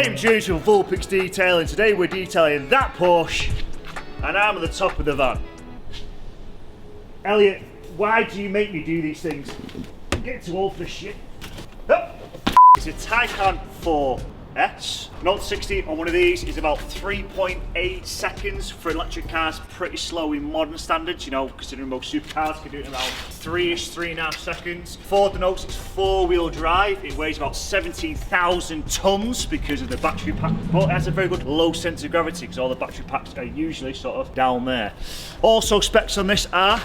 am James from Vulpix Detailing. Today we're detailing that Porsche and I'm at the top of the van. Elliot, why do you make me do these things? I'm getting too old for this shit. Oh. It's a Taycan 4S. 0 to 60 on one of these is about 3.8 seconds. For electric cars, pretty slow in modern standards, you know, considering most supercars can do it in about 3.5 seconds. Ford notes it's 4-wheel drive. It weighs about 17,000 tons because of the battery pack, but it has a very good low centre of gravity because all the battery packs are usually sort of down there. Also, specs on this are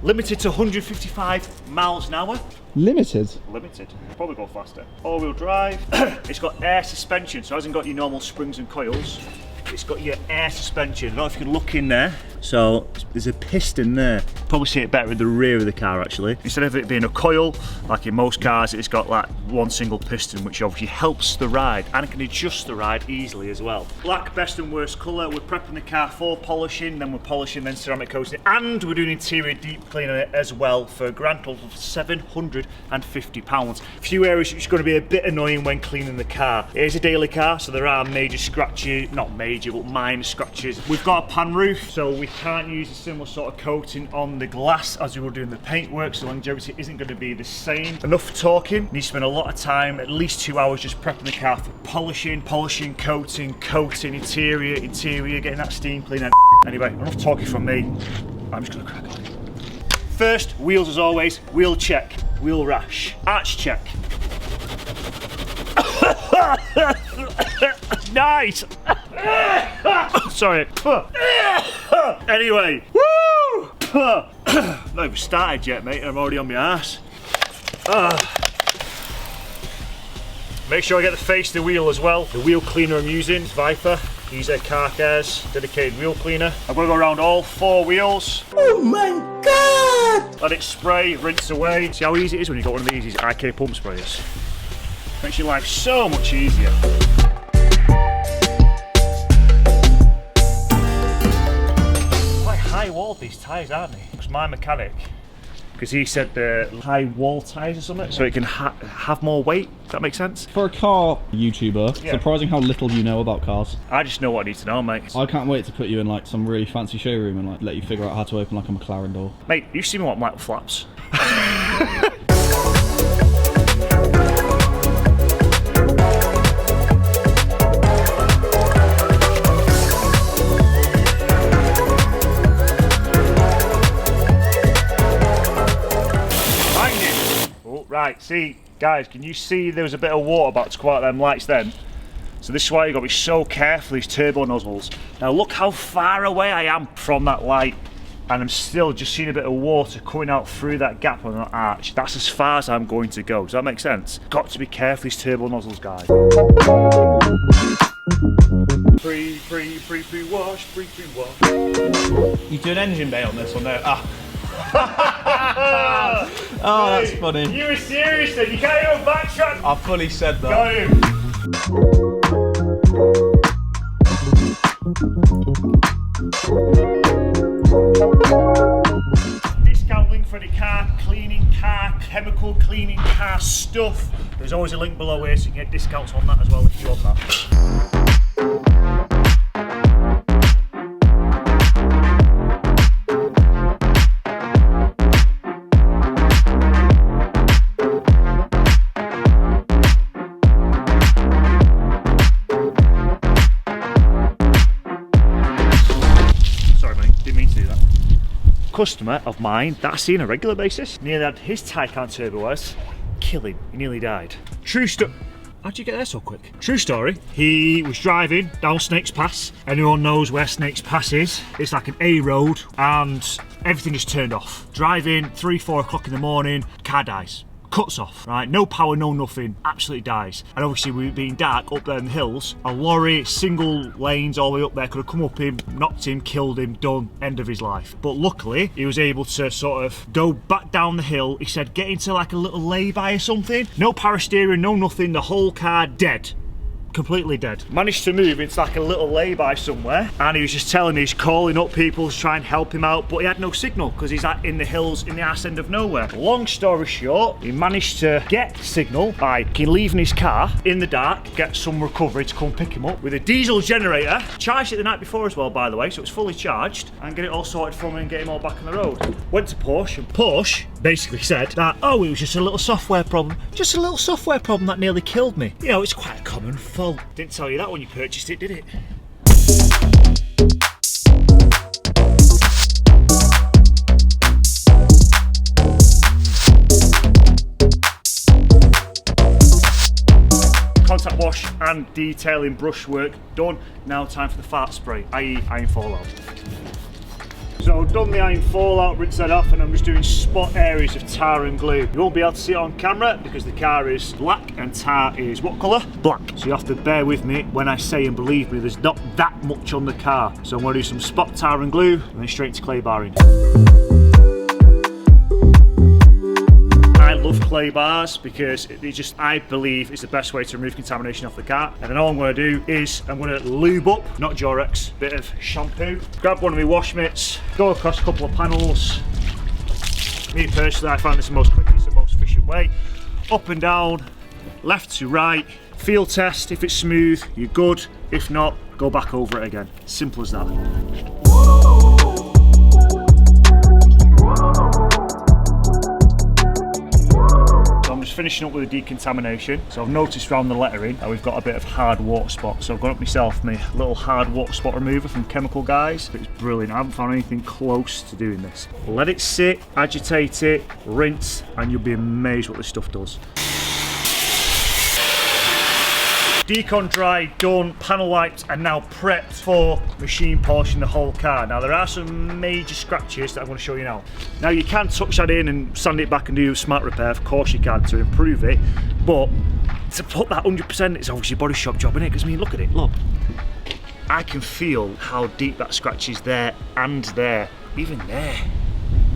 limited to 155 miles an hour. Limited? Limited. Probably go faster. All-wheel drive. It's got air suspension, so it hasn't got your normal springs and coils. It's got your air suspension. I don't know if you can look in there. So there's a piston there. Probably see it better in the rear of the car actually. Instead of it being a coil, like in most cars, it's got like one single piston, which obviously helps the ride and it can adjust the ride easily as well. Black, best and worst colour. We're prepping the car for polishing, then we're polishing, then ceramic coating, and we're doing interior deep clean on it as well for a grand total of £750. A few areas which are going to be a bit annoying when cleaning the car. It is a daily car, so there are major scratches, not major, but minor scratches. We've got a pan roof, so we can't use a similar sort of coating on the glass as we were doing the paintwork, so longevity isn't going to be the same. Enough for talking. Need to spend a lot of time, at least 2 hours, just prepping the car for polishing, coating, interior, getting that steam clean. Anyway, enough talking from me. I'm just going to crack on. First, wheels as always. Wheel check, wheel rash, arch check. Nice. Sorry. Anyway, woo! Not even started yet, mate. I'm already on my arse. Make sure I get the face of the wheel as well. The wheel cleaner I'm using is Viper. He's a Car Cares dedicated wheel cleaner. I'm going to go around all 4 wheels. Oh my god! Let it spray, rinse away. See how easy it is when you got one of these IK pump sprayers. Makes your life so much easier. Quite high wall these tyres, aren't they? It was my mechanic, because he said the high wall tyres or something, so it can have more weight. Does that make sense? For a car YouTuber, yeah. Surprising how little you know about cars. I just know what I need to know, mate. I can't wait to put you in like some really fancy showroom and like let you figure out how to open like a McLaren door. Mate, you've seen me what like flaps. Right, see, guys, can you see there was a bit of water about to come out of them lights then? So this is why you've got to be so careful, these turbo nozzles. Now look how far away I am from that light, and I'm still just seeing a bit of water coming out through that gap on that arch. That's as far as I'm going to go. Does that make sense? Got to be careful, these turbo nozzles, guys. Pre-wash. You do an engine bay on this or no? Oh, that's funny. You were serious then? You can't even backtrack? I fully said that. Got him. Discount link for the car cleaning, car chemical cleaning, car stuff. There's always a link below here so you can get discounts on that as well if you want that. Customer of mine that I see on a regular basis nearly had his Taycan Turbo S kill him. He nearly died. True story. How'd you get there so quick? True story. He was driving down Snakes Pass. Anyone knows where Snakes Pass is? It's like an A road and everything is turned off. Driving 3-4 o'clock in the morning, car dies. Cuts off, right? No power, no nothing, absolutely dies. And obviously with it being dark up there in the hills, a lorry, single lanes all the way up there could have come up him, knocked him, killed him, done, end of his life. But luckily, he was able to sort of go back down the hill. He said, get into like a little lay-by or something. No power steering, no nothing, the whole car dead. completely dead. Managed to move into like a little lay-by somewhere, and he was just telling me he's calling up people to try and help him out, but he had no signal because he's like in the hills in the arse end of nowhere. Long story short, he managed to get signal by leaving his car in the dark, get some recovery to come pick him up with a diesel generator, charged it the night before as well, by the way, so it was fully charged, and get it all sorted for me and get him all back on the road. Went to Porsche, and Porsche basically said that, oh, it was just a little software problem, that nearly killed me. You know, it's quite a common fault. Didn't tell you that when you purchased it, did it? Contact wash and detailing brushwork done. Now time for the fart spray, i.e. iron fallout. So I've done the iron fallout, rinsed that off, and I'm just doing spot areas of tar and glue. You won't be able to see it on camera because the car is black and tar is what colour? Black. So you have to bear with me when I say, and believe me, there's not that much on the car. So I'm going to do some spot tar and glue and then straight into clay barring. I love clay bars because it just, I believe, is the best way to remove contamination off the car. And then all I'm going to do is I'm going to lube up, not Durex, bit of shampoo, grab one of my wash mitts, go across a couple of panels. Me personally, I find this the most quickest and most efficient way. Up and down, left to right, field test. If it's smooth, you're good. If not, go back over it again. Simple as that. Finishing up with the decontamination. So I've noticed around the lettering that we've got a bit of hard water spot. So I've got up myself my little hard water spot remover from Chemical Guys. It's brilliant. I haven't found anything close to doing this. Let it sit, agitate it, rinse, and you'll be amazed what this stuff does. Decon dry, done, panel wiped, and now prepped for machine polishing the whole car. Now there are some major scratches that I'm going to show you now. Now you can touch that in and sand it back and do a smart repair, of course you can, to improve it, but to put that 100%, it's obviously a body shop job, isn't it? Because I mean, look at it, look. I can feel how deep that scratch is there and there, even there.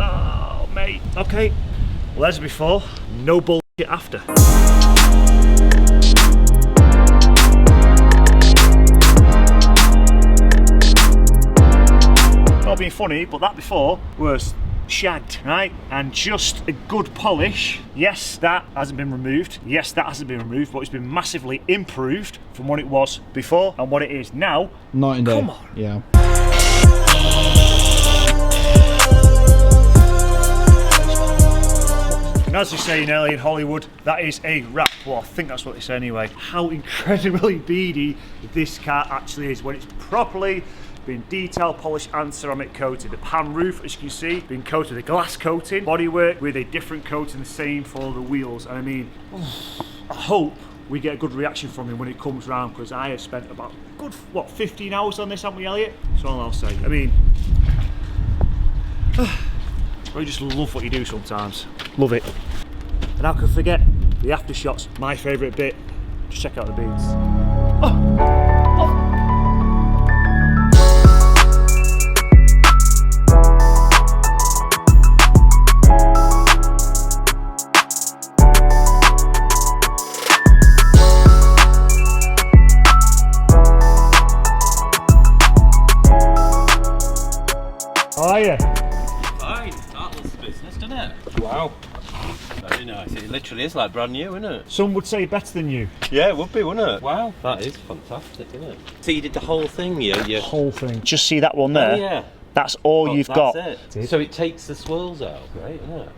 Oh mate, okay. Well, there's before, no bullshit after. Not being funny, but that before was shagged, right? And just a good polish. Yes, that hasn't been removed. Yes, that hasn't been removed, but it's been massively improved from what it was before and what it is now. Night and day. Come on. Yeah. And as they say in LA and Hollywood, that is a wrap. Well, I think that's what they say anyway. How incredibly beady this car actually is when it's properly been detail polished and ceramic coated. The pan roof, as you can see, been coated with a glass coating, bodywork with a different coating, the same for the wheels. And I mean, I hope we get a good reaction from him when it comes round, because I have spent about good, what, 15 hours on this, haven't we, Elliot? That's all I'll say. I mean, I just love what you do sometimes. Love it. And how could I forget the aftershot's my favourite bit. Just check out the beans. How are you? Fine, that was the business, didn't it? Wow. Very nice. It literally is like brand new, isn't it? Some would say better than you. Yeah, it would be, wouldn't it? Wow. That is fantastic, isn't it? So you did the whole thing, you? Whole thing. Just see that one there? Oh, yeah. That's all you've got. That's it. So it takes the swirls out, great, isn't it?